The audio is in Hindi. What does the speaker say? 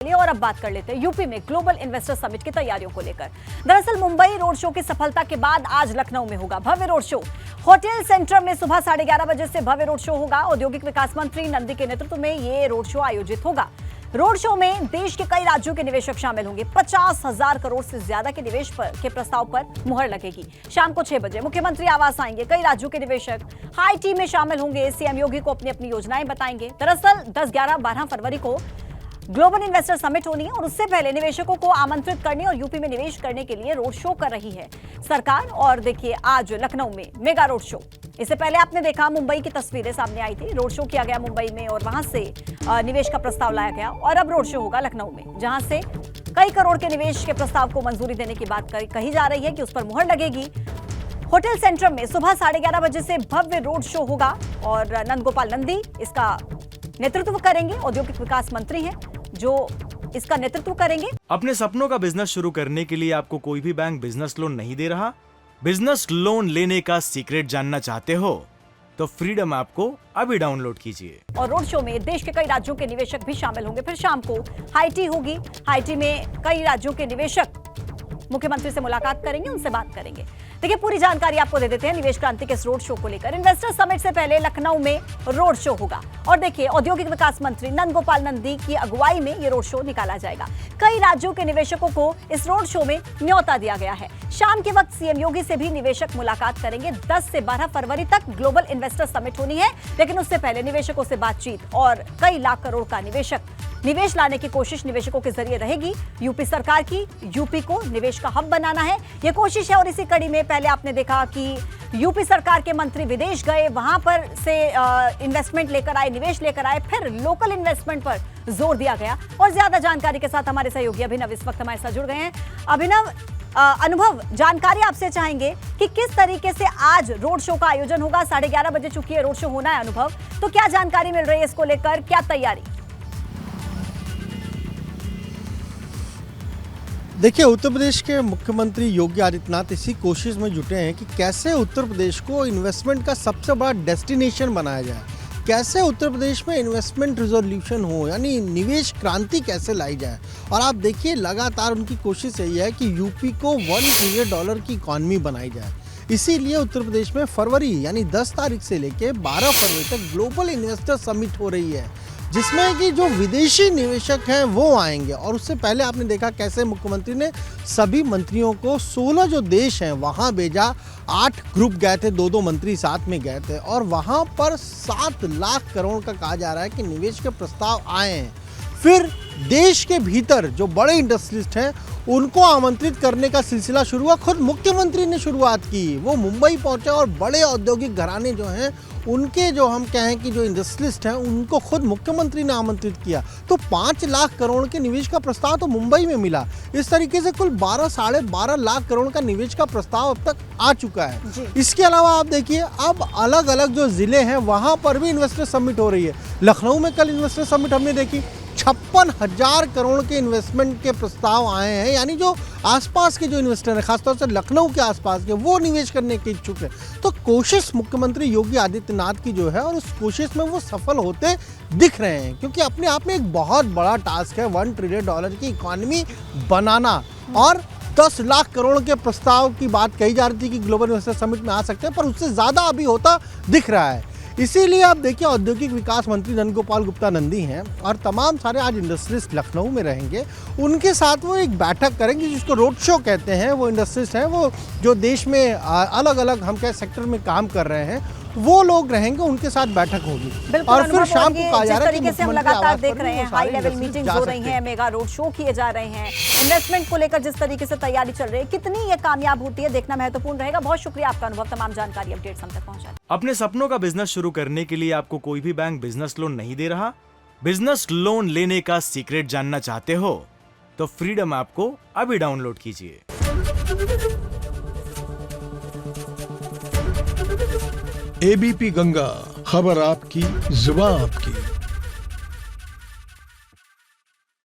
और अब बात कर लेते हैं यूपी में ग्लोबल इन्वेस्टर समिट की तैयारियों को लेकर। दरअसल मुंबई रोड शो की सफलता के बाद आज लखनऊ में होगा भव्य रोड शो। होटल सेंटर में सुबह 11:30 बजे से भव्य रोड शो होगा। औद्योगिक विकास मंत्री नंदी के नेतृत्व में ये रोड शो आयोजित होगा। रोड शो में देश के कई राज्यों के निवेशक शामिल होंगे। 50,000 करोड़ से ज्यादा के निवेश के प्रस्ताव पर मुहर लगेगी। शाम को 6 बजे मुख्यमंत्री आवास आएंगे। कई राज्यों के निवेशक हाई टी में शामिल होंगे। सीएम योगी को अपनी अपनी योजनाएं बताएंगे। दरअसल 10, 11, 12 फरवरी को ग्लोबल इन्वेस्टर समिट होनी है और उससे पहले निवेशकों को आमंत्रित करने और यूपी में निवेश करने के लिए रोड शो कर रही है सरकार। और देखिए आज लखनऊ में मेगा रोड शो। इससे पहले आपने देखा मुंबई की तस्वीरें सामने आई थी। रोड शो किया गया मुंबई में और वहां से निवेश का प्रस्ताव लाया गया और अब रोड शो होगा लखनऊ में, जहां से कई करोड़ के निवेश के प्रस्ताव को मंजूरी देने की बात कही जा रही है कि उस पर मुहर लगेगी। होटल सेंटर में सुबह 11:30 बजे से भव्य रोड शो होगा और नंदगोपाल नंदी इसका नेतृत्व करेंगे। औद्योगिक विकास मंत्री हैं जो इसका नेतृत्व करेंगे। अपने सपनों का बिजनेस शुरू करने के लिए आपको कोई भी बैंक बिजनेस लोन नहीं दे रहा? बिजनेस लोन लेने का सीक्रेट जानना चाहते हो तो फ्रीडम ऐप को अभी डाउनलोड कीजिए। और रोड शो में देश के कई राज्यों के निवेशक भी शामिल होंगे। फिर शाम को हाई टी होगी। हाई टी में कई राज्यों के निवेशक मुख्यमंत्री से मुलाकात करेंगे, उनसे बात करेंगे। देखिए पूरी जानकारी आपको दे देते हैं निवेश क्रांति के इस रोड शो को लेकर। इन्वेस्टर समिट से पहले लखनऊ में रोड शो होगा और देखिए औद्योगिक विकास मंत्री नंदगोपाल नंदी की अगुवाई में ये रोड शो निकाला जाएगा। कई राज्यों के निवेशकों को इस रोड शो में न्योता दिया गया है। शाम के वक्त सीएम योगी से भी निवेशक मुलाकात करेंगे। 10 से 12 फरवरी तक ग्लोबल इन्वेस्टर समिट होनी है, लेकिन उससे पहले निवेशकों से बातचीत और कई लाख करोड़ का निवेश लाने की कोशिश निवेशकों के जरिए रहेगी। यूपी सरकार की यूपी को निवेश का हब बनाना है, ये कोशिश है। और इसी कड़ी में पहले आपने देखा कि यूपी सरकार के मंत्री विदेश गए, वहां पर से इन्वेस्टमेंट लेकर आए, निवेश लेकर आए, फिर लोकल इन्वेस्टमेंट पर जोर दिया गया। और ज्यादा जानकारी के साथ हमारे सहयोगी अभिनव इस वक्त हमारे साथ जुड़ गए हैं। अभिनव, अनुभव, जानकारी आपसे चाहेंगे कि किस तरीके से आज रोड शो का आयोजन होगा। 11:30 बजे चुकी है रोड शो होना है। अनुभव, तो क्या जानकारी मिल रही है इसको लेकर, क्या तैयारी? देखिए उत्तर प्रदेश के मुख्यमंत्री योगी आदित्यनाथ इसी कोशिश में जुटे हैं कि कैसे उत्तर प्रदेश को इन्वेस्टमेंट का सबसे बड़ा डेस्टिनेशन बनाया जाए, कैसे उत्तर प्रदेश में इन्वेस्टमेंट रिजोल्यूशन हो, यानी निवेश क्रांति कैसे लाई जाए। और आप देखिए लगातार उनकी कोशिश यही है कि यूपी को $1 ट्रिलियन की इकॉनमी बनाई जाए। इसीलिए उत्तर प्रदेश में फरवरी यानी 10 तारीख से लेकर 12 फरवरी तक ग्लोबल इन्वेस्टर समिट हो रही है, जिसमें कि जो विदेशी निवेशक हैं वो आएंगे। और उससे पहले आपने देखा कैसे मुख्यमंत्री ने सभी मंत्रियों को 16 जो देश हैं वहाँ भेजा। 8 ग्रुप गए थे, 2-2 मंत्री साथ में गए थे और वहाँ पर 7 लाख करोड़ का कहा जा रहा है कि निवेश के प्रस्ताव आए हैं। फिर देश के भीतर जो बड़े इंडस्ट्रियलिस्ट हैं उनको आमंत्रित करने का सिलसिला शुरू हुआ। खुद मुख्यमंत्री ने शुरुआत की, वो मुंबई पहुंचे और बड़े औद्योगिक घराने जो हैं उनके जो हम कहें कि जो इंडस्ट्रियलिस्ट हैं उनको खुद मुख्यमंत्री ने आमंत्रित किया। तो 5 लाख करोड़ के निवेश का प्रस्ताव तो मुंबई में मिला। इस तरीके से कुल 12 साढ़े 12 लाख करोड़ का निवेश का प्रस्ताव अब तक आ चुका है। इसके अलावा आप देखिए अब अलग अलग जो जिले हैं वहाँ पर भी इन्वेस्टर समिट हो रही है। लखनऊ में कल इन्वेस्टर समिट हमने देखी, 56,000 करोड़ के इन्वेस्टमेंट के प्रस्ताव आए हैं, यानी जो आसपास के जो इन्वेस्टर हैं खासतौर से लखनऊ के आसपास के वो निवेश करने के इच्छुक है। तो कोशिश मुख्यमंत्री योगी आदित्यनाथ की जो है और उस कोशिश में वो सफल होते दिख रहे हैं, क्योंकि अपने आप में एक बहुत बड़ा टास्क है $1 ट्रिलियन की इकॉनमी बनाना। और 10 लाख करोड़ के प्रस्ताव की बात कही जा रही थी कि ग्लोबल इन्वेस्टर समिट में आ सकते हैं, पर उससे ज़्यादा अभी होता दिख रहा है। इसीलिए आप देखिए औद्योगिक विकास मंत्री नंदगोपाल गुप्ता नंदी हैं और तमाम सारे आज इंडस्ट्रियलिस्ट लखनऊ में रहेंगे। उनके साथ वो एक बैठक करेंगे जिसको रोड शो कहते हैं। वो इंडस्ट्रियलिस्ट हैं, वो जो देश में अलग अलग हम कह सेक्टर में काम कर रहे हैं वो लोग रहेंगे, उनके साथ बैठक होगी। और फिर शाम को कहा जा रहा है कि से हम लगातार देख रहे हैं हाई लेवल मीटिंग हो रही हैं, मेगा रोड शो किए जा रहे हैं, इन्वेस्टमेंट को लेकर जिस तरीके से तैयारी चल रही है, कितनी ये कामयाब होती है देखना महत्वपूर्ण रहेगा। बहुत शुक्रिया आपका अनुभव, तमाम जानकारी अपडेट्स हम तक पहुंचा। अपने सपनों का बिजनेस शुरू करने के लिए आपको कोई भी बैंक बिजनेस लोन नहीं दे रहा? बिजनेस लोन लेने का सीक्रेट जानना चाहते हो तो फ्रीडम ऐप को अभी डाउनलोड कीजिए। एबीपी गंगा, खबर आपकी, जुबान आपकी।